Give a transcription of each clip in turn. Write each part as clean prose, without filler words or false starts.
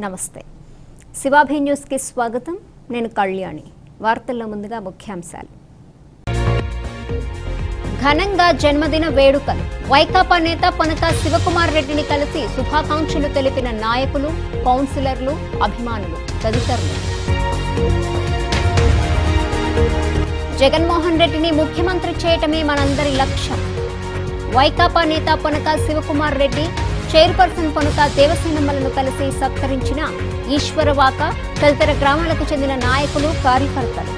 నమస్తే శివాభి న్యూస్ కి స్వాగతం నేను కళ్యాణి వార్తల్లో ముందుగా ముఖ్యాంశాలు ఘనంగా జన్మదిన వేడుకలు వైకాపా నేత పనక శివకుమార్ రెడ్డిని కలిసి శుభాకాంక్షలు తెలిపిన నాయకులు కౌన్సిలర్లు అభిమానులు తదితరులు జగన్మోహన్ రెడ్డిని ముఖ్యమంత్రి చేయటమే మనందరి లక్ష్యం వైకాపా నేత పనక శివకుమార్ రెడ్డి చైర్పర్సన్ పనుక దేవసేనమ్మలను కలిసి సత్కరించిన ఈశ్వరవాక తదితర గ్రామాలకు చెందిన నాయకులు కార్యకర్తలు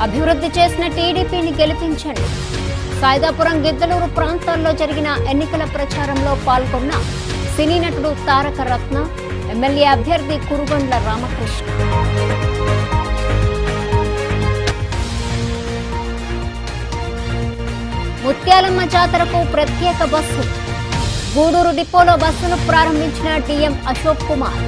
అభివృద్ధి చేసిన టీడీపీని గెలిపించండి సాయిదాపురం గిద్దలూరు ప్రాంతాల్లో జరిగిన ఎన్నికల ప్రచారంలో పాల్గొన్న సినీ నటుడు తారక రత్న ఎమ్మెల్యే అభ్యర్థి కురుగొండ్ల రామకృష్ణ ముత్యాలమ్మ జాతరకు ప్రత్యేక బస్సు గూడూరు డిపోలో బస్సును ప్రారంభించిన డిఎం అశోక్ కుమార్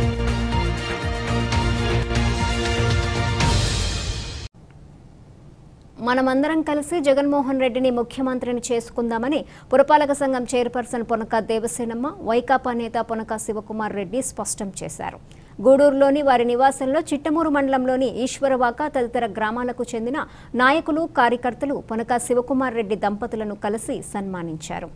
మనమందరం కలిసి జగన్మోహన్ రెడ్డిని ముఖ్యమంత్రిని చేసుకుందామని పురపాలక సంఘం చైర్పర్సన్ పొనక దేవసేనమ్మ వైకాపా నేత పొనక శివకుమార్ రెడ్డి స్పష్టం చేశారు. గూడూరులోని వారి నివాసంలో చిట్టమూరు మండలంలోని ఈశ్వరవాక తదితర గ్రామాలకు చెందిన నాయకులు కార్యకర్తలు పొనక శివకుమార్ రెడ్డి దంపతులను కలిసి సన్మానించారు.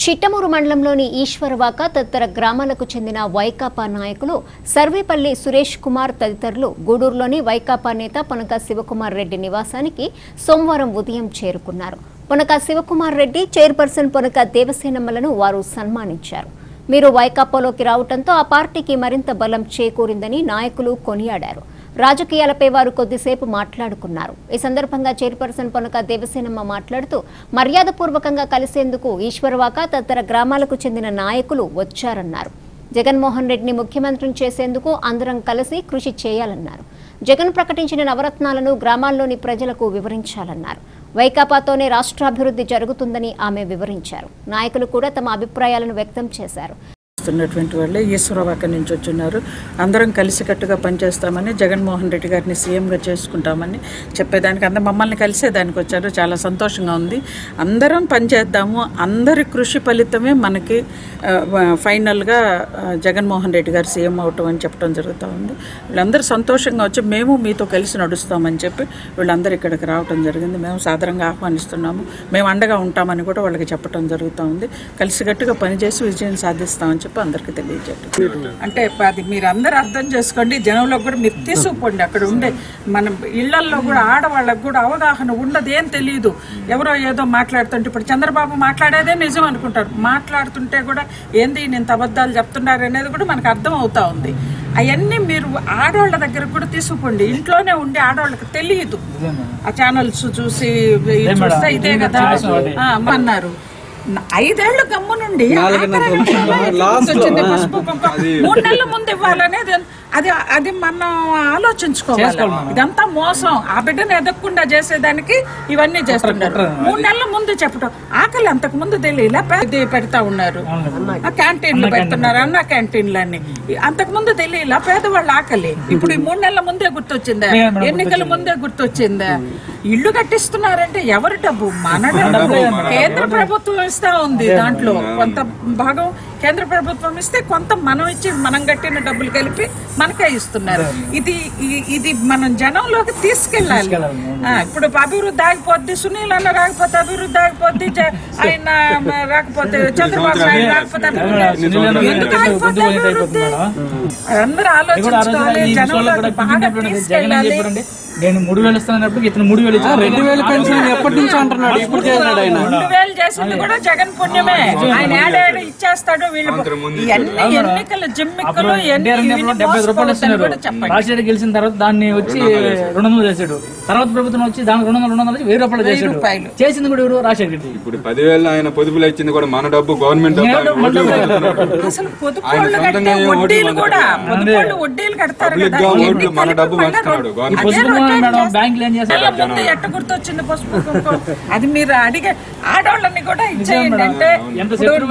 చిట్టమూరు మండలంలోని ఈశ్వరవాక తదితర గ్రామాలకు చెందిన వైకాపా నాయకులు సర్వేపల్లి సురేష్ కుమార్ తదితరులు గూడూరులోని వైకాపా నేత పొనక శివకుమార్ రెడ్డి నివాసానికి సోమవారం ఉదయం చేరుకున్నారు. పొనక శివకుమార్ రెడ్డి చైర్పర్సన్ పొనక దేవసేనమ్మలను వారు సన్మానించారు. మీరు వైకాపాలోకి రావడంతో ఆ పార్టీకి మరింత బలం చేకూరిందని నాయకులు కొనియాడారు. రాజకీయాలపై వారు కొద్దిసేపు మాట్లాడుకున్నారు. ఈ సందర్భంగా చైర్పర్సన్ పొనక దేవసేనమ్మ మాట్లాడుతూ మర్యాదపూర్వకంగా కలిసేందుకు ఈశ్వరవాక తదితర గ్రామాలకు చెందిన నాయకులు వచ్చారన్నారు. జగన్మోహన్ రెడ్డిని ముఖ్యమంత్రిని చేసేందుకు అందరం కలిసి కృషి చేయాలన్నారు. జగన్ ప్రకటించిన నవరత్నాలను గ్రామాల్లోని ప్రజలకు వివరించాలన్నారు. వైకాపాతోనే రాష్ట్రాభివృద్ధి జరుగుతుందని ఆమె వివరించారు. నాయకులు కూడా తమ అభిప్రాయాలను వ్యక్తం చేశారు. వాళ్ళే ఈశ్వరవాక నుంచి వచ్చున్నారు. అందరం కలిసికట్టుగా పనిచేస్తామని జగన్మోహన్ రెడ్డి గారిని సీఎంగా చేసుకుంటామని చెప్పేదానికి మమ్మల్ని కలిసేదానికి వచ్చారు. చాలా సంతోషంగా ఉంది. అందరం పనిచేద్దాము, అందరి కృషి ఫలితమే మనకి ఫైనల్గా జగన్మోహన్ రెడ్డి గారు సీఎం అవటం అని చెప్పడం జరుగుతూ ఉంది. వీళ్ళందరూ సంతోషంగా వచ్చి మేము మీతో కలిసి నడుస్తామని చెప్పి వీళ్ళందరూ ఇక్కడికి రావటం జరిగింది. మేము సాధారణంగా ఆహ్వానిస్తున్నాము, మేము అండగా ఉంటామని కూడా వాళ్ళకి చెప్పడం జరుగుతూ ఉంది. కలిసికట్టుగా పనిచేసి విజయం సాధిస్తామని చెప్పి అందరికీ తెలియజేయండి. అంటే అది మీరు అందరూ అర్థం చేసుకోండి. జనంలో కూడా మీరు తీసుకుపోండి. అక్కడ ఉండే మన ఇళ్లల్లో కూడా ఆడవాళ్ళకు కూడా అవగాహన ఉండదు, ఏం తెలియదు. ఎవరో ఏదో మాట్లాడుతుంటే ఇప్పుడు చంద్రబాబు మాట్లాడేదే నిజం అనుకుంటారు. మాట్లాడుతుంటే కూడా ఏంది ఇంత అబద్ధాలు చెప్తున్నారు అనేది కూడా మనకు అర్థం అవుతా ఉంది. అవన్నీ మీరు ఆడవాళ్ళ దగ్గర కూడా తీసుకుపోండి. ఇంట్లోనే ఉండి ఆడవాళ్ళకి తెలియదు. ఆ ఛానల్స్ చూసి చూస్తే ఇదే కదా అన్నారు. 5 ఏళ్ల గమ్ము నుండి 3 నెలల ముందు ఇవ్వాలనేది అది మనం ఆలోచించుకోవాలి. ఇదంతా మోసం. ఆ బిడ్డను ఎదగకుండా చేసేదానికి ఇవన్నీ చేస్తున్నారు. 3 నెలల ముందు చెప్పడం. ఆకలి అంతకు ముందు తెలియలా పెడతా ఉన్నారు. క్యాంటీన్లు పెడుతున్నారు, అన్న క్యాంటీన్లన్నీ. అంతకు ముందు తెలియలా పేదవాళ్ళ ఆకలి. ఇప్పుడు ఈ 3 నెలల ముందే గుర్తొచ్చిందా? ఎన్నికల ముందే గుర్తొచ్చిందా? ఇళ్లు కట్టిస్తున్నారంటే ఎవరి డబ్బు? మన డబ్బు. కేంద్ర ప్రభుత్వం ఇస్తా ఉంది. దాంట్లో కొంత భాగం కేంద్ర ప్రభుత్వం ఇస్తే కొంత మనం ఇచ్చి మనం కట్టిన డబ్బులు కలిపి మనకే ఇస్తున్నారు. ఇది మనం జనంలోకి తీసుకెళ్ళాలి. ఇప్పుడు అభివృద్ధి ఆగిపోద్ది, సునీల్ అన్న రాకపోతే అభివృద్ధి ఆగిపోద్ది, ఆయన రాకపోతే చంద్రబాబు నాయుడు రాకపోతే ఎందుకు ఆగిపోతే అభివృద్ధి? అందరూ ఆలోచించుకోవాలి. జనంలోకి బాగా తీసుకెళ్ళాలి. నేను 3,000 ఇస్తానప్పుడు ఇతను 3,000 ఇచ్చాను. 2,000 పెన్షన్ ఎప్పటి నుంచి అంటున్నాడు? ఇప్పుడు 2,000 చేసింది కూడా జగన్ పుణ్యమే. ఆయన ఏడాడు ఇచ్చేస్తాడు. వీళ్ళు ఎన్నికల జిమ్మిక్కలు 70 రూపాయలు ఇస్తున్నారు. రాజశేఖర్ గెలిచిన తర్వాత దాన్ని వచ్చి 200 చేశాడు. తర్వాత ప్రభుత్వం వచ్చి దానికి 200 వచ్చి 1000 రూపాయలు చేశాడు. చేసింది కూడా ఎవరు? రాజశేఖర్ రెడ్డి. ఇప్పుడు 10,000 ఆయన పొదుపులు ఇచ్చింది కూడా మన డబ్బు, గవర్నమెంట్ అసలు పొదుపులు కట్టే వడ్డీలు కూడా వడ్డీలు కడతారు కదా. మన డబ్బు మార్చుతున్నాడు. ఎట్ట గుర్తొచ్చింది పసుపు కుంకుమ? అది మీరు అడిగే ఆడవాళ్ళని కూడా ఇచ్చేయండి. అంటే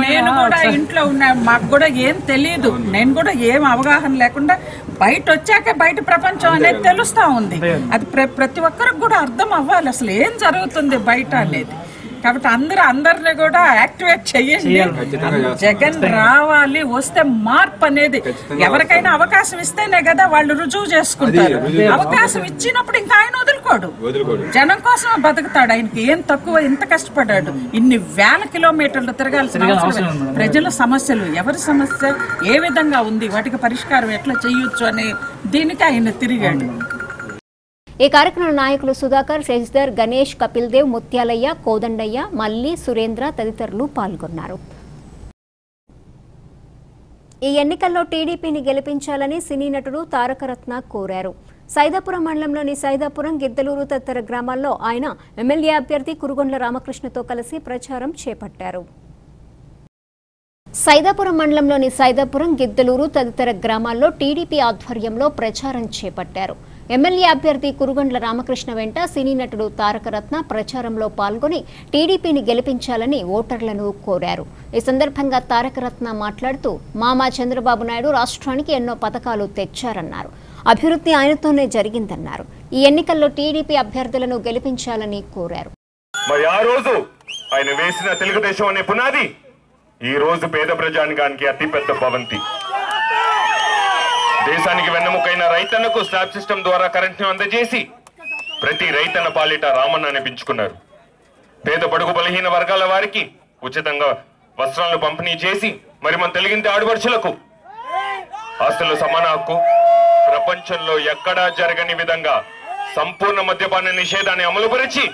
నేను కూడా ఇంట్లో ఉన్నా, మాకు కూడా ఏం తెలియదు. నేను కూడా ఏం అవగాహన లేకుండా బయట వచ్చాక బయట ప్రపంచం అనేది తెలుస్తా ఉంది. అది ప్రతి ఒక్కరికి కూడా అర్థం అవ్వాలి అసలు ఏం జరుగుతుంది బయట అనేది. కాబట్టి అందరిని కూడా యాక్టివేట్ చెయ్యండి. జగన్ రావాలి, వస్తే మార్పు అనేది. ఎవరికైనా అవకాశం ఇస్తేనే కదా వాళ్ళు రుజువు చేసుకుంటారు. అవకాశం ఇచ్చినప్పుడు ఇంకా ఆయన వదులుకోడు, జనం కోసం బతుకుతాడు. ఆయనకి ఏం తక్కువ, ఇంత కష్టపడ్డాడు, ఇన్ని వేల కిలోమీటర్లు తిరగాల్సిన అవసరం. ప్రజల సమస్యలు, ఎవరి సమస్య ఏ విధంగా ఉంది, వాటికి పరిష్కారం ఎట్లా చేయొచ్చు అనే దీనికి ఆయన తిరిగాడు. ఈ కార్యక్రమంలో నాయకులు సుధాకర్, శశిధర్, గణేష్, కపిల్ దేవ్, ముత్యాలయ్య, కోదండయ్య, మల్లి, సురేంద్ర తదితరులు పాల్గొన్నారు. ఈ ఎన్నికల్లో టీడీపీని గెలిపించాలని సినీ నటుడు తారకరత్న కోరారు. సైదాపురం మండలంలోని సైదాపురం, గిద్దలూరు తదితర గ్రామాల్లో ఆయన ఎమ్మెల్యే అభ్యర్థి కురుగొండ్ల రామకృష్ణతో కలిసి ప్రచారం చేపట్టారు. సైదాపురం మండలంలోని సైదాపురం, గిద్దలూరు తదితర గ్రామాల్లో టీడీపీ ఆధ్వర్యంలో ప్రచారం చేపట్టారు. ఎమ్మెల్యే అభ్యర్థి కురుగొండ్ల రామకృష్ణ వెంట సినీ నటుడు తారకరత్న ప్రచారంలో పాల్గొని టీడీపీని గెలిపించాలని ఓటర్లను కోరారు. ఈ సందర్భంగా తారకరత్న మాట్లాడుతూ మామా చంద్రబాబు నాయుడు రాష్ట్రానికి ఎన్నో పథకాలు తెచ్చారన్నారు. అభివృద్ధి ఆయనతోనే జరిగిందన్నారు. ఈ ఎన్నికల్లో టీడీపీ అభ్యర్థులను గెలిపించాలని కోరారు. మరి ఆ రోజు ఆయన వేసిన తెలుగుదేశం అనే పునాది ఈ రోజు పేద ప్రజానికానికి అతిపెద్ద భవంతి. దేశానికి వెన్నెముకైన రైతన్నకు స్లాబ్ సిస్టమ్ ద్వారా కరెంట్ను అందజేసి ప్రతి రైతన్న పాలిట రామన్న అనిపించుకున్నారు. పేద బడుగు బలహీన వర్గాల వారికి ఉచితంగా వస్త్రాలను పంపిణీ చేసి మరి మన తెలుగింటి ఆడపడుచులకు ఆస్తుల సమాన హక్కు, ప్రపంచంలో ఎక్కడా జరగని విధంగా సంపూర్ణ మద్యపాన నిషేధాన్ని అమలుపరిచి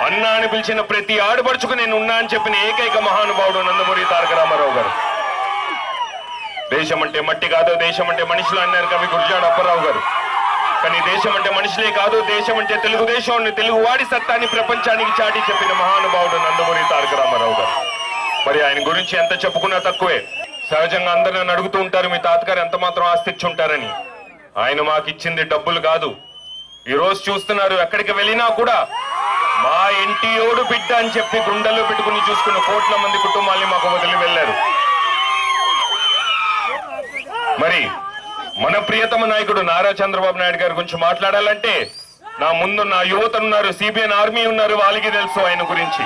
అన్నా అని పిలిచిన ప్రతి ఆడపడుచుకు నేను ఉన్నా అని చెప్పిన ఏకైక మహానుభావుడు నందమూరి తారక రామారావు గారు. దేశం అంటే మట్టి కాదు, దేశం అంటే మనుషులు అన్నారు కవి గురజాడ అప్పారావు గారు. కానీ దేశం అంటే మనుషులే కాదు, దేశం అంటే తెలుగుదేశం, తెలుగు వాడి సత్తాన్ని ప్రపంచానికి చాటి చెప్పిన మహానుభావుడు నందమూరి తారక రామారావు గారు. మరి ఆయన గురించి ఎంత చెప్పుకున్నా తక్కువే. సహజంగా అందరూ నన్ను అడుగుతూ ఉంటారు, మీ తాతగారు ఎంత మాత్రం ఆస్తి ఇచ్చి ఉంటారని. ఆయన మాకు ఇచ్చింది డబ్బులు కాదు. ఈ రోజు చూస్తున్నారు, ఎక్కడికి వెళ్ళినా కూడా మా ఇంటియోడు బిడ్డ అని చెప్పి గుండెల్లో పెట్టుకుని చూసుకున్న కోట్ల మంది కుటుంబాల్ని మాకు వదిలి వెళ్లారు. మరి మన ప్రియతమ నాయకుడు నారా చంద్రబాబు నాయుడు గారి గురించి మాట్లాడాలంటే నా ముందు నా యువత ఉన్నారు, సిబిఎన్ ఆర్మీ ఉన్నారు, వాళ్ళకి తెలుసు ఆయన గురించి.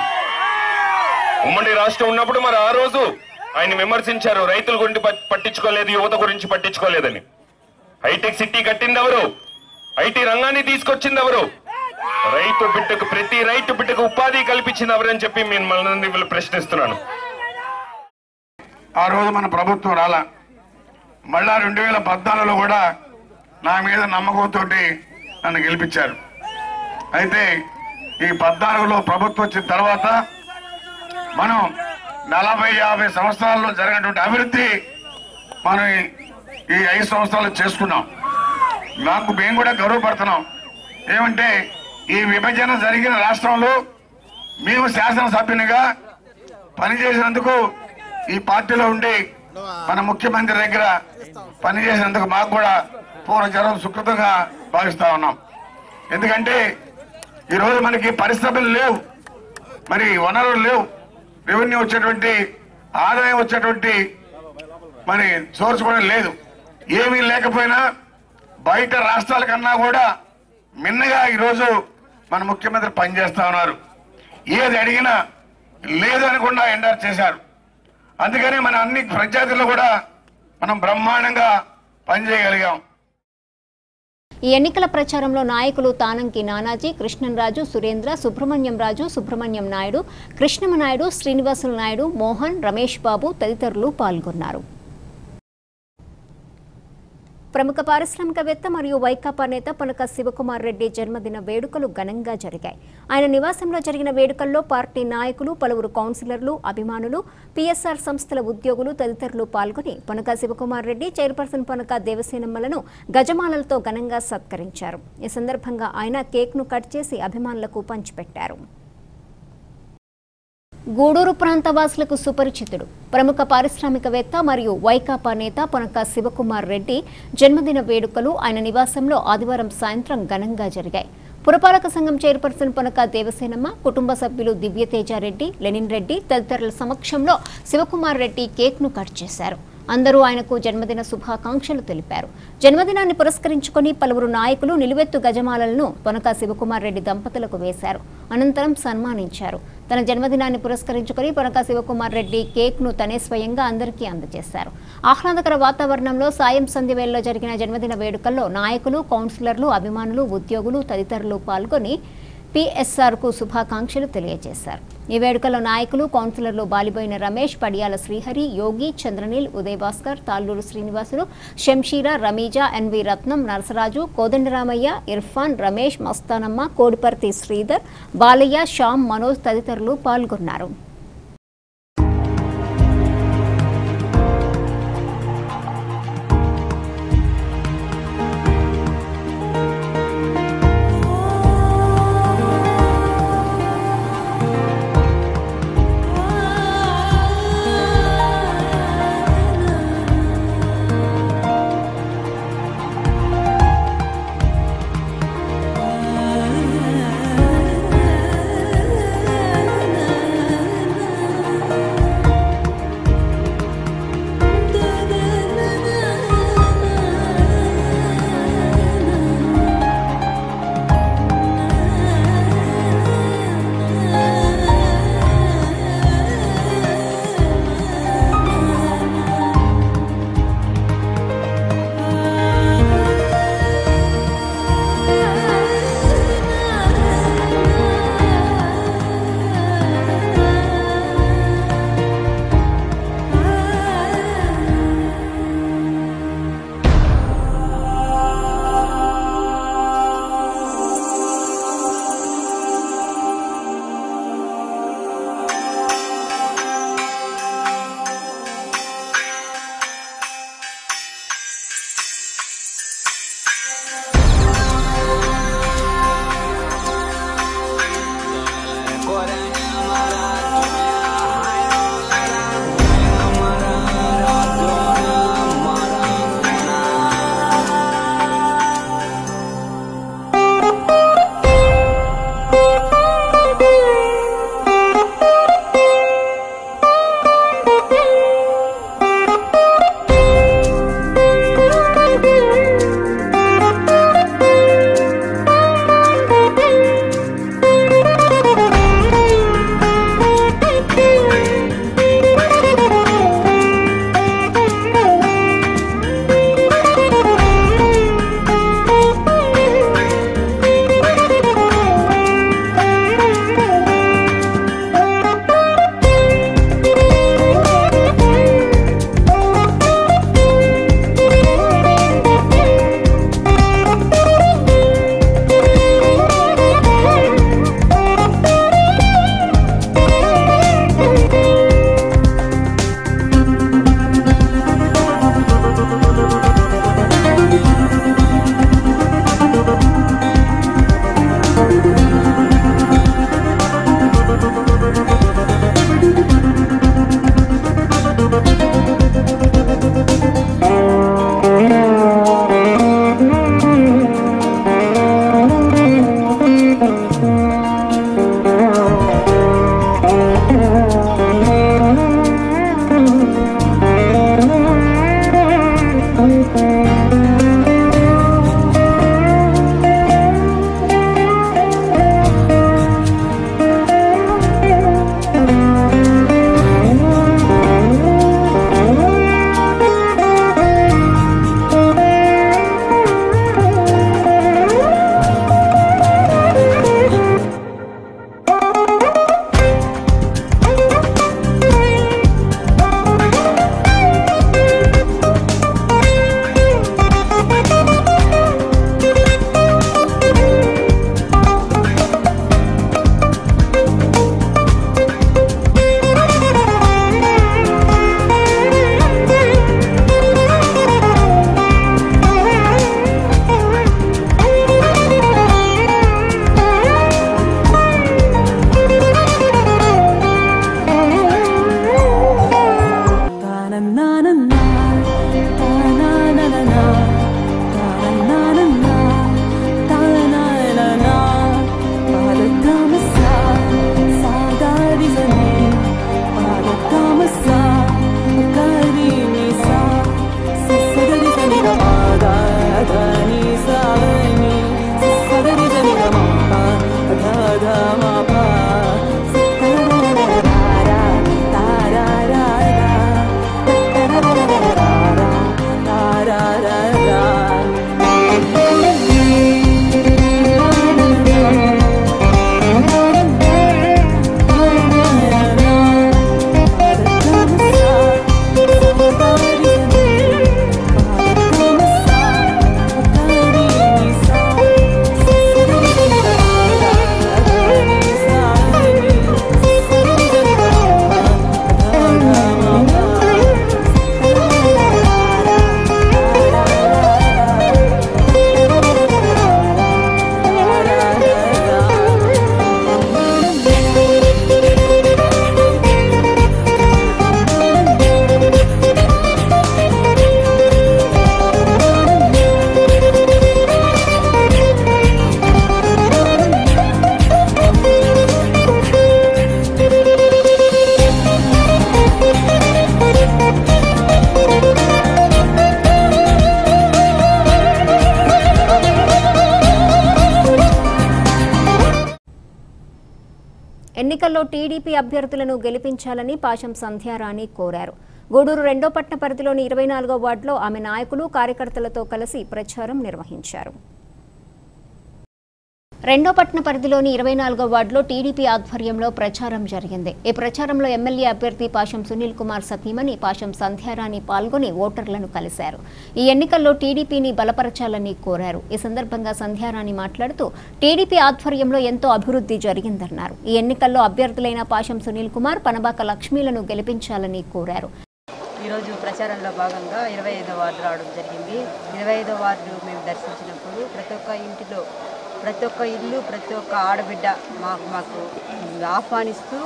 ఉమ్మడి రాష్ట్రం ఉన్నప్పుడు మరి ఆ రోజు ఆయన విమర్శించారు, రైతుల గురించి పట్టించుకోలేదు, యువత గురించి పట్టించుకోలేదని. హైటెక్ సిటీ కట్టింది ఎవరు? ఐటీ రంగాన్ని తీసుకొచ్చింది ఎవరు? రైతు బిడ్డకు, ప్రతి రైతు బిడ్డకు ఉపాధి కల్పించింది ఎవరని చెప్పి మిమ్మల్ని ప్రశ్నిస్తున్నాను. ఆ రోజు మన ప్రభుత్వం రాలా, మళ్ళా 2014లో కూడా నా మీద నమ్మకంతో నన్ను గెలిపించారు. అయితే ఈ 14లో ప్రభుత్వం వచ్చిన తర్వాత మనం 40-50 సంవత్సరాల్లో జరిగినటువంటి అభివృద్ధి మనం ఈ 5 సంవత్సరాలు చేసుకున్నాం. మేము కూడా గర్వపడుతున్నాం. ఏమంటే ఈ విభజన జరిగిన రాష్ట్రంలో మేము శాసనసభ్యునిగా పనిచేసినందుకు, ఈ పార్టీలో ఉండి మన ముఖ్యమంత్రి దగ్గర పనిచేసినందుకు మాకు కూడా పూర్వజన్మ సుకృతంగా భావిస్తా ఉన్నాం. ఎందుకంటే ఈరోజు మనకి పరిశ్రమలు లేవు, మరి వనరులు లేవు, రెవెన్యూ వచ్చేటువంటి ఆదాయం వచ్చేటువంటి మరి సోర్స్ కూడా లేదు. ఏమీ లేకపోయినా బయట రాష్ట్రాల కన్నా కూడా మిన్నగా ఈరోజు మన ముఖ్యమంత్రి పనిచేస్తా ఉన్నారు. ఏది అడిగినా లేదు అనకుండా ఎండార్ చేశారు. అందుకని మన అన్ని పంచాయతీల్లో కూడా మనం బ్రహ్మాండంగా పనిచేయగలిగాం. ఈ ఎన్నికల ప్రచారంలో నాయకులు తానంకి నానాజీ, కృష్ణంరాజు, సురేంద్ర, సుబ్రహ్మణ్యం రాజు, సుబ్రహ్మణ్యం నాయుడు, కృష్ణమ నాయుడు, శ్రీనివాసులు నాయుడు, మోహన్, రమేష్ బాబు తదితరులు పాల్గొన్నారు. ప్రముఖ పారిశ్రామికవేత్త మరియు వైకాపా నేత పనక శివకుమార్ రెడ్డి జన్మదిన వేడుకలు ఘనంగా జరిగాయి. ఆయన నివాసంలో జరిగిన వేడుకల్లో పార్టీ నాయకులు, పలువురు కౌన్సిలర్లు, అభిమానులు, పిఎస్ఆర్ సంస్థల ఉద్యోగులు తదితరులు పాల్గొని పనక శివకుమార్ రెడ్డి, చైర్పర్సన్ పనక దేవసేనమ్మలను గజమాలలతో ఘనంగా సత్కరించారు. ఈ సందర్భంగా ఆయన కేక్ను కట్ చేసి అభిమానులకు పంచిపెట్టారు. గూడూరు ప్రాంత వాసులకు సుపరిచితుడు, ప్రముఖ పారిశ్రామికవేత్త మరియు వైకాపా నేత పనక శివకుమార్ రెడ్డి జన్మదిన వేడుకలు ఆయన నివాసంలో ఆదివారం సాయంత్రం ఘనంగా జరిగాయి. పురపాలక సంఘం చైర్పర్సన్ పనక దేవసేనమ్మ, కుటుంబ సభ్యులు దివ్యతేజారెడ్డి, లెనిన్ రెడ్డి తదితరుల సమక్షంలో శివకుమార్ రెడ్డి కేక్ను కట్ చేశారు. అందరూ ఆయనకు జన్మదిన శుభాకాంక్షలు తెలిపారు. జన్మదినాన్ని పురస్కరించుకుని పలువురు నాయకులు నిలువెత్తు గజమాలలను పనక శివకుమార్ రెడ్డి దంపతులకు వేశారు. అనంతరం సన్మానించారు. తన జన్మదినాన్ని పురస్కరించుకుని పొనక శివకుమార్ రెడ్డి కేక్ను తనే స్వయంగా అందరికీ అందజేశారు. ఆహ్లాదకర వాతావరణంలో సాయం సంధ్యవేళలో జరిగిన జన్మదిన వేడుకల్లో నాయకులు, కౌన్సిలర్లు, అభిమానులు, ఉద్యోగులు తదితరులు పాల్గొని పిఎస్ఆర్కు శుభాకాంక్షలు తెలియజేశారు. ఈ వేడుకలో నాయకులు, కౌన్సిలర్లు బాలిబోయిన రమేష్, పడియాల శ్రీహరి, యోగి, చంద్రనీల్, ఉదయ్ భాస్కర్, తాళ్ళూరు శ్రీనివాసులు, శంషీరా, రమీజా, ఎన్వి రత్నం, నరసరాజు, కోదండరామయ్య, ఇర్ఫాన్, రమేష్, మస్తానమ్మ, కోడిపర్తి శ్రీధర్, బాలయ్య, శ్యామ్, మనోజ్ తదితరులు పాల్గొన్నారు. ఎన్నికల్లో టీడీపీ అభ్యర్థులను గెలిపించాలని పాశం సంధ్యారాణి కోరారు. గూడూరు 2వ పట్టణ పరిధిలోని 24వ వార్డులో ఆమె నాయకులు కార్యకర్తలతో కలిసి ప్రచారం నిర్వహించారు. 2వ పట్టణ పరిధిలోని 24వ వార్డులో టీడీపీ ఆధ్వర్యంలో ప్రచారం జరిగింది. ఈ ప్రచారంలో ఎమ్మెల్యే అభ్యర్థి పాశం సునీల్ కుమార్ సతీమణి పాశం సంధ్యారాణి పాల్గొని ఓటర్లను కలిశారు. ఈ ఎన్నికల్లో టీడీపీని బలపరచాలని కోరారు. ఈ సందర్భంగా సంధ్యారాణి మాట్లాడుతూ టీడీపీ ఆధ్వర్యంలో ఎంతో అభివృద్ధి జరిగిందన్నారు. ఈ ఎన్నికల్లో అభ్యర్థులైన పాశం సునీల్ కుమార్, పనబాక లక్ష్మీలను గెలిపించాలని కోరారు. ఈరోజు ప్రచారంలో భాగంగా 25వ వార్డు రావడం జరిగింది. 25వ వార్డు మేము దర్శించినప్పుడు ప్రతి ఒక్క ఇంటిలో, ప్రతి ఒక్క ఇల్లు, ప్రతి ఒక్క ఆడబిడ్డ మాకు ఆహ్వానిస్తూ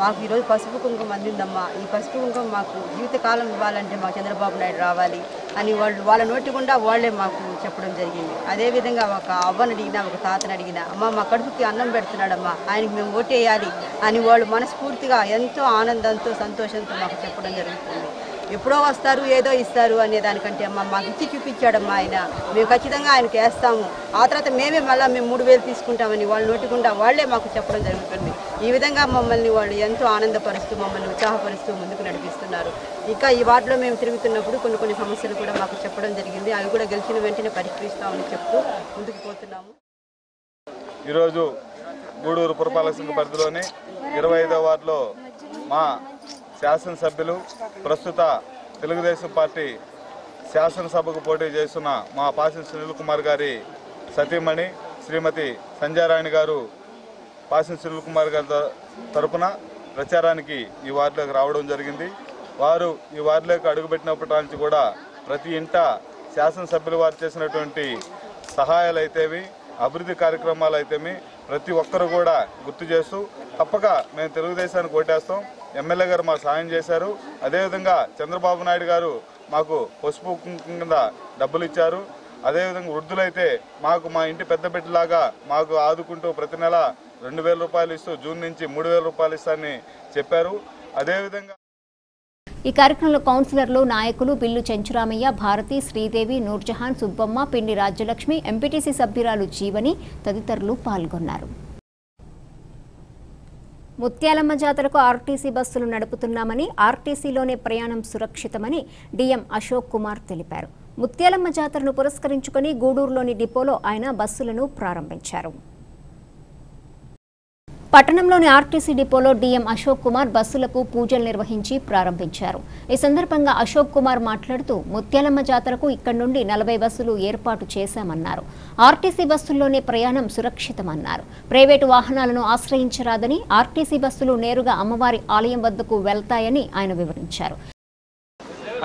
మాకు ఈరోజు పసుపు కుంకుమ అందిందమ్మా, ఈ పసుపు కుంకుమ మాకు జీవితకాలం ఇవ్వాలంటే మాకు చంద్రబాబు నాయుడు రావాలి అని వాళ్ళ నోటి గుండా వాళ్ళే మాకు చెప్పడం జరిగింది. అదేవిధంగా ఒక అవ్వని అడిగినా, ఒక తాతని అడిగినా, అమ్మ మా కడుపుకి అన్నం పెడుతున్నాడమ్మా, ఆయనకి మేము ఓటేయాలి అని వాళ్ళు మనస్ఫూర్తిగా ఎంతో ఆనందంతో సంతోషంతో మాకు చెప్పడం జరుగుతుంది. ఎప్పుడో వస్తారు, ఏదో ఇస్తారు అనే దానికంటే అమ్మ మాకు ఇచ్చి చూపించాడమ్మా ఆయన, మేము ఖచ్చితంగా ఆయనకి వేస్తాము, ఆ తర్వాత మేము 3000 తీసుకుంటామని వాళ్ళ నోటికుండా వాళ్లే మాకు చెప్పడం జరుగుతుంది. ఈ విధంగా మమ్మల్ని వాళ్ళు ఎంతో ఆనందపరుస్తూ, మమ్మల్ని ఉత్సాహపరుస్తూ ముందుకు నడిపిస్తున్నారు. ఇంకా ఈ వార్డులో మేము తిరుగుతున్నప్పుడు కొన్ని సమస్యలు కూడా మాకు చెప్పడం జరిగింది. అవి కూడా గెలిచిన వెంటనే పరిష్కరిస్తామని చెప్తూ ముందుకు పోతున్నాము. ఈరోజు గూడూరు పురపాలక సంఘ పరిధిలోని 25వ వార్డులో మా శాసనసభ్యులు, ప్రస్తుత తెలుగుదేశం పార్టీ శాసనసభకు పోటీ చేస్తున్న మా పాశం సునీల్ కుమార్ గారి సతీమణి శ్రీమతి సంధ్యారాణి గారు పాశం సునీల్ కుమార్ గారి తరపున ప్రచారానికి ఈ వార్డులోకి రావడం జరిగింది. వారు ఈ వార్డులోకి అడుగుపెట్టినప్పటి నుంచి కూడా ప్రతి ఇంట శాసనసభ్యులు వారు చేసినటువంటి సహాయాలు అయితేవి, అభివృద్ధి కార్యక్రమాలు అయితేమి ప్రతి ఒక్కరు కూడా గుర్తు చేస్తూ తప్పక మేము తెలుగుదేశానికి ఓటేస్తాం, ఎమ్మెల్యే గారు మాకు సాయం చేశారు, అదేవిధంగా చంద్రబాబు నాయుడు గారు మాకు పసుపు కింద డబ్బులు ఇచ్చారు, అదేవిధంగా వృద్ధులైతే మాకు మా ఇంటి పెద్ద బిడ్డలాగా మాకు ఆదుకుంటూ ప్రతి నెల 2000 రూపాయలు ఇస్తూ జూన్ నుంచి 3000 రూపాయలు ఇస్తారని చెప్పారు. అదేవిధంగా ఈ కార్యక్రమంలో కౌన్సిలర్లు, నాయకులు బిల్లు చెంచురామయ్య, భారతి, శ్రీదేవి, నూర్జహాన్, సుబ్బమ్మ, పిండి రాజ్యలక్ష్మి, ఎంపీటీసీ సభ్యురాలు జీవని తదితరులు పాల్గొన్నారు. ముత్యాలమ్మ జాతరకు ఆర్టీసీ బస్సులు నడుపుతున్నామని, ఆర్టీసీలోనే ప్రయాణం సురక్షితమని డీఎం అశోక్ కుమార్ తెలిపారు. ముత్యాలమ్మ జాతరను పురస్కరించుకుని గూడూరులోని డిపోలో ఆయన బస్సులను ప్రారంభించారు. పట్టణంలోని ఆర్టీసీ డిపోలో డీఎం అశోక్ కుమార్ బస్సులకు పూజలు నిర్వహించి ప్రారంభించారు. ఈ సందర్భంగా అశోక్ కుమార్ మాట్లాడుతూ ముత్యాలమ్మ జాతరకు ఇక్కడి నుండి 40 బస్సులు ఏర్పాటు చేశామన్నారు. ఆర్టీసీ బస్సుల్లోనే ప్రయాణం సురక్షితమన్నారు. ప్రైవేటు వాహనాలను ఆశ్రయించరాదని, ఆర్టీసీ బస్సులు నేరుగా అమ్మవారి ఆలయం వద్దకు వెళ్తాయని ఆయన వివరించారు.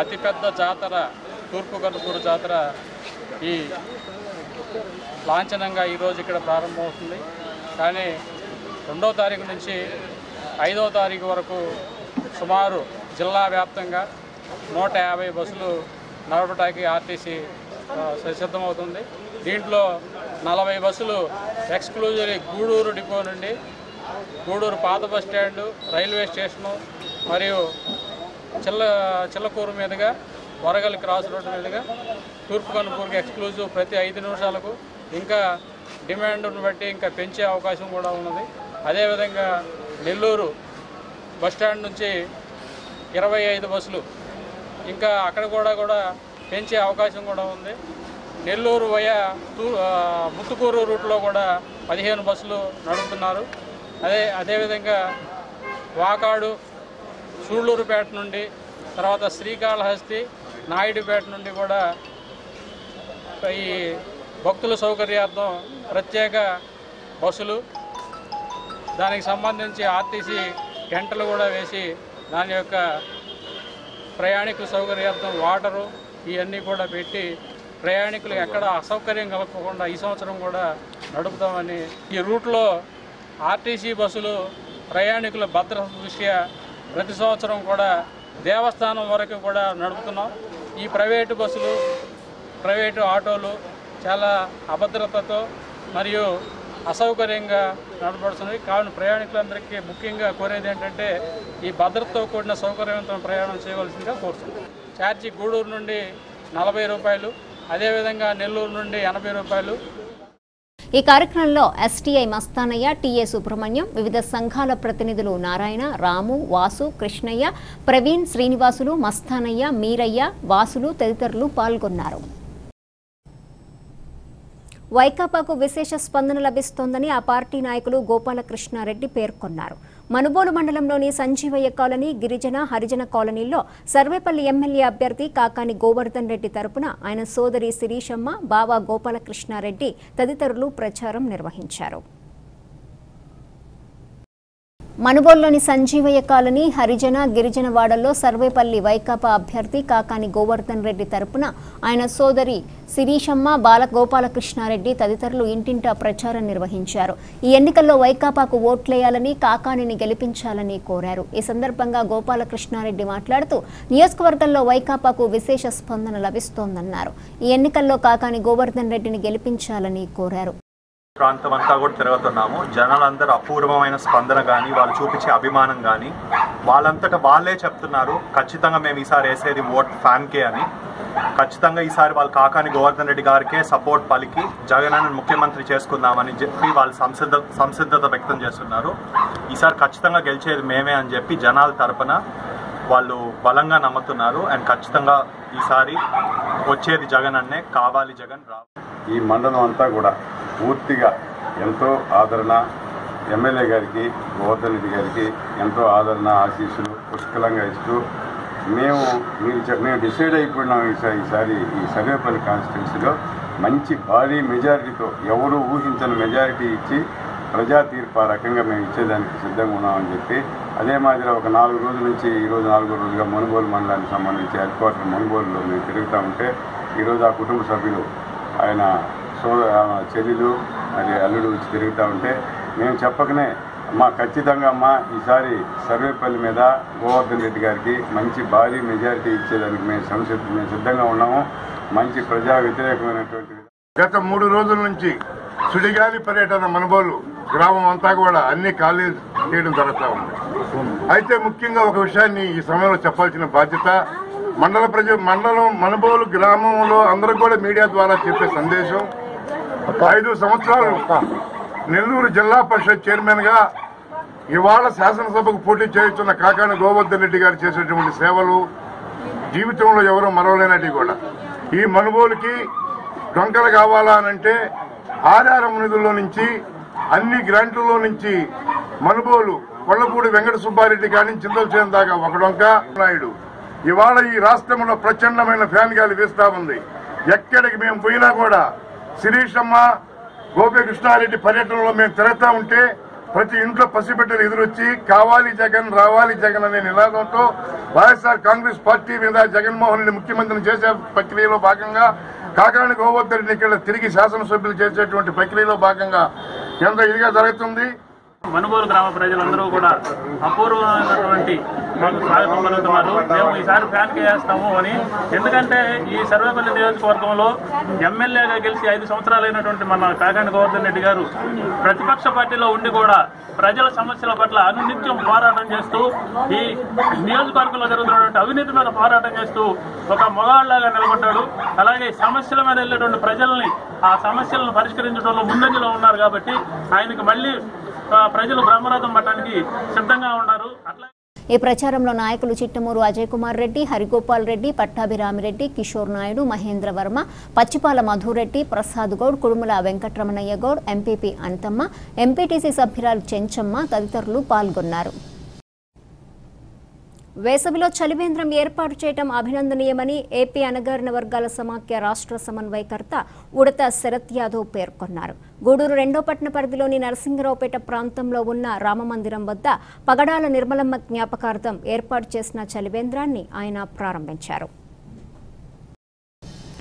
అతిపెద్ద జాతర తూర్పు గర్భూరు జాతర ఈ లాంఛనంగా ఈరోజు ఇక్కడ ప్రారంభమవుతుంది. కానీ 2వ తారీఖు నుంచి 5వ తారీఖు వరకు సుమారు జిల్లా వ్యాప్తంగా 150 బస్సులు నడపడానికి ఆర్టీసీ సిద్ధమవుతుంది. దీంట్లో 40 బస్సులు ఎక్స్క్లూజివ్లీ గూడూరు డిపో నుండి గూడూరు పాత బస్ స్టాండు, రైల్వే స్టేషను మరియు చిల్లకూరు మీదుగా వరగల్ క్రాస్ రోడ్డు మీదుగా తూర్పు కనుపూర్కి ఎక్స్క్లూజివ్ ప్రతి 5 నిమిషాలకు ఇంకా డిమాండ్ను బట్టి ఇంకా పెంచే అవకాశం కూడా ఉన్నది. అదేవిధంగా నెల్లూరు బస్టాండ్ నుంచి 25 బస్సులు ఇంకా అక్కడ కూడా పెంచే అవకాశం కూడా ఉంది. నెల్లూరు వయా ముత్తుకూరు రూట్లో కూడా 15 బస్సులు నడుపుతున్నారు. అదేవిధంగా వాకాడు, సూళ్లూరుపేట నుండి, తర్వాత శ్రీకాళహస్తి, నాయుడుపేట నుండి కూడా ఈ భక్తుల సౌకర్యార్థం ప్రత్యేక బస్సులు, దానికి సంబంధించి ఆర్టీసీ టెంటలు కూడా వేసి దాని యొక్క ప్రయాణికుల సౌకర్యార్థం వాటరు ఇవన్నీ కూడా పెట్టి ప్రయాణికులు ఎక్కడ అసౌకర్యం కలగకుండా ఈ సంవత్సరం కూడా నడుపుతామని, ఈ రూట్లో ఆర్టీసీ బస్సులు ప్రయాణికుల భద్రత దృష్ట్యా ప్రతి సంవత్సరం కూడా దేవస్థానం వరకు కూడా నడుపుతున్నాం. ఈ ప్రైవేటు బస్సులు, ప్రైవేటు ఆటోలు చాలా అభద్రతతో మరియు అసౌకర్యంగా నడపడుతున్నాయి. కావున ప్రయాణికులందరికీ ముఖ్యంగా కోరేది ఏంటంటే ఈ భద్రతతో కూడిన సౌకర్యవంతమైన ప్రయాణం చేయవలసిందిగా కోరుతున్నాం. ఛార్జీ గూడూరు నుండి 40 రూపాయలు, అదేవిధంగా నెల్లూరు నుండి 80 రూపాయలు. ఈ కార్యక్రమంలో ఎస్టీఐ మస్తానయ్య, టీఏ సుబ్రహ్మణ్యం, వివిధ సంఘాల ప్రతినిధులు నారాయణ, రాము, వాసు, కృష్ణయ్య, ప్రవీణ్, శ్రీనివాసులు, మస్తానయ్య, మీరయ్య, వాసులు తదితరులు పాల్గొన్నారు. వైకాపాకు విశేష స్పందన లభిస్తోందని ఆ పార్టీ నాయకులు గోపాలకృష్ణారెడ్డి పేర్కొన్నారు. మనుబోలు మండలంలోని సంజీవయ్య కాలనీ, గిరిజన, హరిజన కాలనీల్లో సర్వేపల్లి ఎమ్మెల్యే అభ్యర్థి కాకాని గోవర్ధన్ రెడ్డి తరపున ఆయన సోదరి శిరీషమ్మ, బావ గోపాలకృష్ణారెడ్డి తదితరులు ప్రచారం నిర్వహించారు. మనుబోలులోని సంజీవయ్య కాలనీ, హరిజన, గిరిజన వాడల్లో సర్వేపల్లి వైకాపా అభ్యర్థి కాకాని గోవర్ధన్ రెడ్డి తరపున ఆయన సోదరి శిరీషమ్మ, గోపాలకృష్ణారెడ్డి తదితరులు ఇంటింటా ప్రచారం నిర్వహించారు. ఈ ఎన్నికల్లో వైకాపాకు ఓట్లేయాలని, కాకానిని గెలిపించాలని కోరారు. ఈ సందర్భంగా గోపాలకృష్ణారెడ్డి మాట్లాడుతూ నియోజకవర్గంలో వైకాపాకు విశేష స్పందన లభిస్తోందన్నారు. ఈ ఎన్నికల్లో కాకాని గోవర్ధన్ రెడ్డిని గెలిపించాలని కోరారు. ప్రాంతం అంతా కూడా తిరుగుతున్నాము. జనాలందరూ అపూర్వమైన స్పందన కానీ, వాళ్ళు చూపించే అభిమానం కానీ, వాళ్ళంతటా వాళ్ళే చెప్తున్నారు ఖచ్చితంగా మేము ఈసారి వేసేది ఓట్ ఫ్యాన్కే అని. ఖచ్చితంగా ఈసారి వాళ్ళు కాకాని గోవర్ధన్ రెడ్డి గారికే సపోర్ట్ పలికి జగనన్న ముఖ్యమంత్రి చేసుకుందామని చెప్పి వాళ్ళు సంసిద్ధత వ్యక్తం చేస్తున్నారు. ఈసారి ఖచ్చితంగా గెలిచేది మేమే అని చెప్పి జనాల తరపున వాళ్ళు బలంగా నమ్ముతున్నారు. అండ్ ఖచ్చితంగా ఈసారి వచ్చేది జగన్ అన్నే, కావాలి జగన్ రా. ఈ మండలం అంతా కూడా పూర్తిగా ఎంతో ఆదరణ, ఎమ్మెల్యే గారికి గోవర్ధన్ రెడ్డి గారికి ఎంతో ఆదరణ, ఆశీస్సులు పుష్కలంగా ఇస్తూ మేము డిసైడ్ అయిపోయినాం. ఈసారి ఈ సర్వేపల్లి కాన్స్టిట్యున్సీలో మంచి భారీ మెజారిటీతో, ఎవరు ఊహించని మెజారిటీ ఇచ్చి ప్రజా తీర్పు ఆ రకంగా మేము ఇచ్చేదానికి సిద్ధంగా ఉన్నామని చెప్పి, అదే మాదిరిగా ఒక 4 రోజుల నుంచి ఈరోజు 4వ రోజుగా మనుబోలు మండలానికి సంబంధించి హెడ్ క్వార్టర్ మనుబోలులో మేము తిరుగుతూ ఉంటే, ఈరోజు ఆ కుటుంబ సభ్యులు ఆయన చెల్లెలు మరి అల్లుడు వచ్చి తిరుగుతూ ఉంటే మేము చెప్పకనే ఖచ్చితంగా ఈసారి సర్వేపల్లి మీద గోవర్ధన్ రెడ్డి గారికి మంచి భారీ మెజారిటీ ఇచ్చేదానికి మేము సిద్ధంగా ఉన్నాము. మంచి ప్రజా వ్యతిరేకమైనటువంటి గత 3 రోజుల నుంచి సుడిగాలి పర్యటన మనుబోలు గ్రామం అంతా కూడా అన్ని ఖాళీ చేయడం జరుగుతూ ఉంది. అయితే ముఖ్యంగా ఒక విషయాన్ని ఈ సమయంలో చెప్పాల్సిన బాధ్యత మండలం మనుబోలు గ్రామంలో అందరూ కూడా మీడియా ద్వారా చెప్పే సందేశం, 5 సంవత్సరాలు నెల్లూరు జిల్లా పరిషత్ చైర్మన్ గా ఇవాళ శాసనసభకు పోటీ చేస్తున్న కాకాని గోవర్ధన్ రెడ్డి గారు చేసేటువంటి సేవలు జీవితంలో ఎవరో మరవలేనటి కూడా. ఈ మనుబోలుకి డొంకలు కావాలా అనంటే ఆర్ఆర్ఎం నిధుల్లో నుంచి, అన్ని గ్రాంట్లలో నుంచి మనుబోలు కొల్లపూడి వెంకట సుబ్బారెడ్డి కానీ చింతలచేను దాకా ఒక డొంక నాయుడు ఇవాళ ఈ రాష్ట్రంలో ప్రచండమైన ఫ్యాన్ గాలి వీస్తా ఉంది. ఎక్కడికి మేము పోయినా కూడా శిరీషమ్మ, గోపీకృష్ణారెడ్డి పర్యటనలో మేము తిరుగుతూ ఉంటే ప్రతి ఇంట్లో పసిబిడ్డలు ఎదురొచ్చి కావాలి జగన్, రావాలి జగన్ అనే నినాదంతో వైఎస్ఆర్ కాంగ్రెస్ పార్టీ మీద జగన్మోహన్ రెడ్డి ముఖ్యమంత్రిని చేసే ప్రక్రియలో భాగంగా కాకాని గోవర్ధన్ రెడ్డిని ఇక్కడ తిరిగి శాసనసభ్యులు చేసేటువంటి ప్రక్రియలో భాగంగా ఎంత ఇదిగా జరుగుతుంది. మనుబోలు గ్రామ ప్రజలందరూ కూడా అపూర్వమైనటువంటి మాకు స్వాగతం పలుకుతున్నారు. మేము ఈసారి ఫ్యాన్కి వేస్తాము అని. ఎందుకంటే ఈ సర్వేపల్లి నియోజకవర్గంలో ఎమ్మెల్యేగా గెలిచి 5 సంవత్సరాలైనటువంటి మన కాకాని గోవర్ధన్ రెడ్డి గారు ప్రతిపక్ష పార్టీలో ఉండి కూడా ప్రజల సమస్యల పట్ల అనునిత్యం పోరాటం చేస్తూ, ఈ నియోజకవర్గంలో జరుగుతున్నటువంటి అవినీతి మీద పోరాటం చేస్తూ ఒక మొగాళ్ళలాగా నిలబడ్డాడు. అలాగే సమస్యల మీద వెళ్ళేటువంటి ప్రజల్ని, ఆ సమస్యలను పరిష్కరించడంలో ముందంజలో ఉన్నారు. కాబట్టి ఆయనకు మళ్ళీ ప్రజలు బ్రహ్మరథం పట్టడానికి సిద్ధంగా ఉన్నారు. ఈ ప్రచారంలో నాయకులు చిట్టమూరు అజయ్ కుమార్ రెడ్డి, హరిగోపాల్ రెడ్డి, పట్టాభిరామిరెడ్డి, కిషోర్ నాయుడు, మహేంద్ర వర్మ, పచ్చిపాల మధురెడ్డి, ప్రసాద్ గౌడ్, కుడుముల వెంకటరమణయ్య గౌడ్, ఎంపీపీ అనితమ్మ, ఎంపీటీసీ సభ్యురాలు చెంచమ్మ తదితరులు పాల్గొన్నారు. వేసవిలో చలివేంద్రం ఏర్పాటు చేయడం అభినందనీయమని ఏపీ అణగారిన వర్గాల సమాఖ్య రాష్ట్ర సమన్వయకర్త ఉడత శరత్ యాదవ్ పేర్కొన్నారు. గూడూరు 2వ పట్టణ పరిధిలోని నరసింగరావుపేట ప్రాంతంలో ఉన్న రామమందిరం వద్ద పగడాల నిర్మలమ్మ జ్ఞాపకార్థం ఏర్పాటు చేసిన చలివేంద్రాన్ని ఆయన ప్రారంభించారు.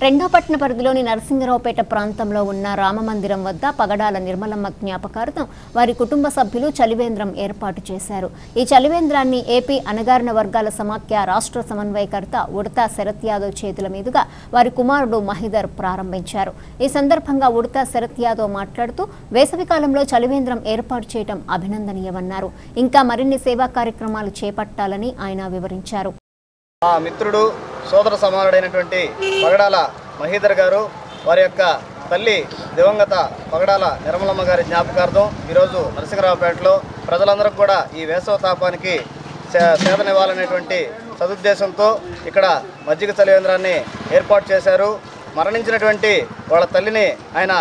2వ పట్టణ పరిధిలోని నరసింగరావుపేట ప్రాంతంలో ఉన్న రామమందిరం వద్ద పగడాల నిర్మలమ్మ జ్ఞాపకార్థం వారి కుటుంబ సభ్యులు చలివేంద్రం ఏర్పాటు చేశారు. ఈ చలివేంద్రాన్ని ఏపీ అణగారిన వర్గాల సమాఖ్య రాష్ట్ర సమన్వయకర్త ఉడతా శరత్ యాదవ్ చేతుల మీదుగా వారి కుమారుడు మహిదర్ ప్రారంభించారు. ఈ సందర్భంగా ఉడతా శరత్ యాదవ్ మాట్లాడుతూ వేసవికాలంలో చలివేంద్రం ఏర్పాటు చేయడం అభినందనీయమన్నారు. ఇంకా మరిన్ని సేవా కార్యక్రమాలు చేపట్టాలని ఆయన వివరించారు. మా మిత్రుడు, సోదర సమానుడైనటువంటి పగడాల మహీధర్ గారు వారి యొక్క తల్లి దివంగత పగడాల నిర్మలమ్మ గారి జ్ఞాపకార్థం ఈరోజు నరసింహరావుపేటలో ప్రజలందరూ కూడా ఈ వేసవ తాపానికి సేదనివ్వాలనేటువంటి సదుద్దేశంతో ఇక్కడ మజ్జిగ చలివేంద్రాన్ని ఏర్పాటు చేశారు. మరణించినటువంటి వాళ్ళ తల్లిని ఆయన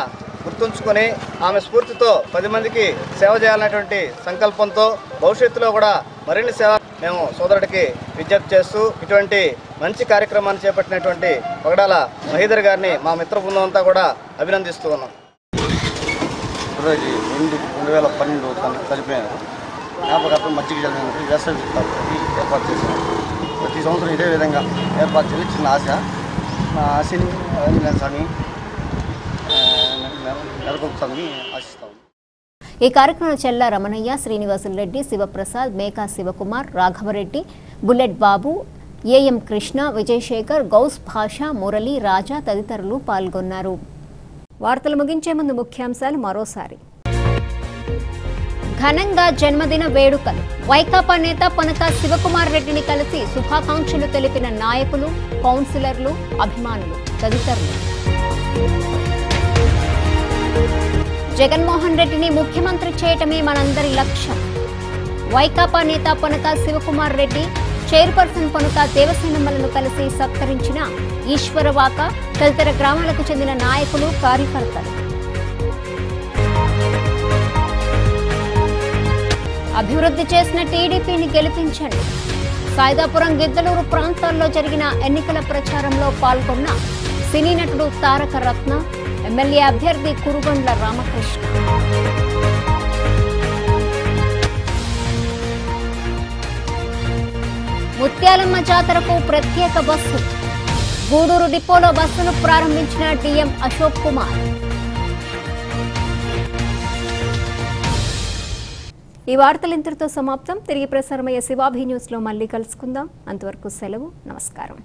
గుర్తుంచుకొని ఆమె స్ఫూర్తితో 10 మందికి సేవ చేయాలనేటువంటి సంకల్పంతో భవిష్యత్తులో కూడా మరిన్ని సేవ మేము సోదరుడికి విజ్ఞప్తి చేస్తూ ఇటువంటి మంచి కార్యక్రమాన్ని చేపట్టినటువంటి పగడాల మహీధర్ గారిని మా మిత్ర బృందం అంతా కూడా అభినందిస్తూ ఉన్నాం. 2012 చనిపోయారు. జ్ఞాపకార్థం మజ్జిగ చదివినప్పుడు వేసవి ఏర్పాటు చేశారు. ప్రతి సంవత్సరం ఇదే విధంగా ఏర్పాటు చేయాలి చిన్న ఆశ. నా ఆశని స్వామి నెరవేర్చాలని ఆశిస్తాము. ఈ కార్యక్రమంలో చెల్లా రమణయ్య, శ్రీనివాసులరెడ్డి, శివప్రసాద్, మేకా శివకుమార్, రాఘవరెడ్డి, బుల్లెట్ బాబు, ఏఎం కృష్ణ, విజయశేఖర్, గౌస్ భాష, మురళి, రాజా తదితరులు పాల్గొన్నారు. వార్తలు ముగించే ముందు ముఖ్యాంశాలు మరోసారి. ఘనంగా జన్మదిన వేడుకలు. వైకాపా నేత పనక శివకుమార్ రెడ్డిని కలిసి శుభాకాంక్షలు తెలిపిన నాయకులు, కౌన్సిలర్లు, అభిమానులు తదితరులు. జగన్మోహన్ రెడ్డిని ముఖ్యమంత్రి చేయటమే మనందరి లక్ష్యం. వైకాపా నేత పనక శివకుమార్ రెడ్డి, చైర్పర్సన్ పనక దేవసేనమ్మలను కలిసి సత్కరించిన ఈశ్వరవాక తదితర గ్రామాలకు చెందిన నాయకులు, కార్యకర్తలు. అభివృద్ధి చేసిన టీడీపీని గెలిపించండి. సాయిదాపురం, గిద్దలూరు ప్రాంతాల్లో జరిగిన ఎన్నికల ప్రచారంలో పాల్గొన్న సినీ నటుడు తారక రత్న, ఎమ్మెల్యే అభ్యర్థి కురుగొండ్ల రామకృష్ణ. ముత్యాలమ్మ జాతరకు ప్రత్యేక బస్సు. గూడూరు డిపోలో బస్సును ప్రారంభించిన డిఎం అశోక్ కుమార్. ఈ వార్తలు ఇంతటితో సమాప్తం. తిరిగి ప్రసారమయ్యే శివాభి న్యూస్లో మళ్ళీ కలుసుకుందాం. అంతవరకు సెలవు. నమస్కారం.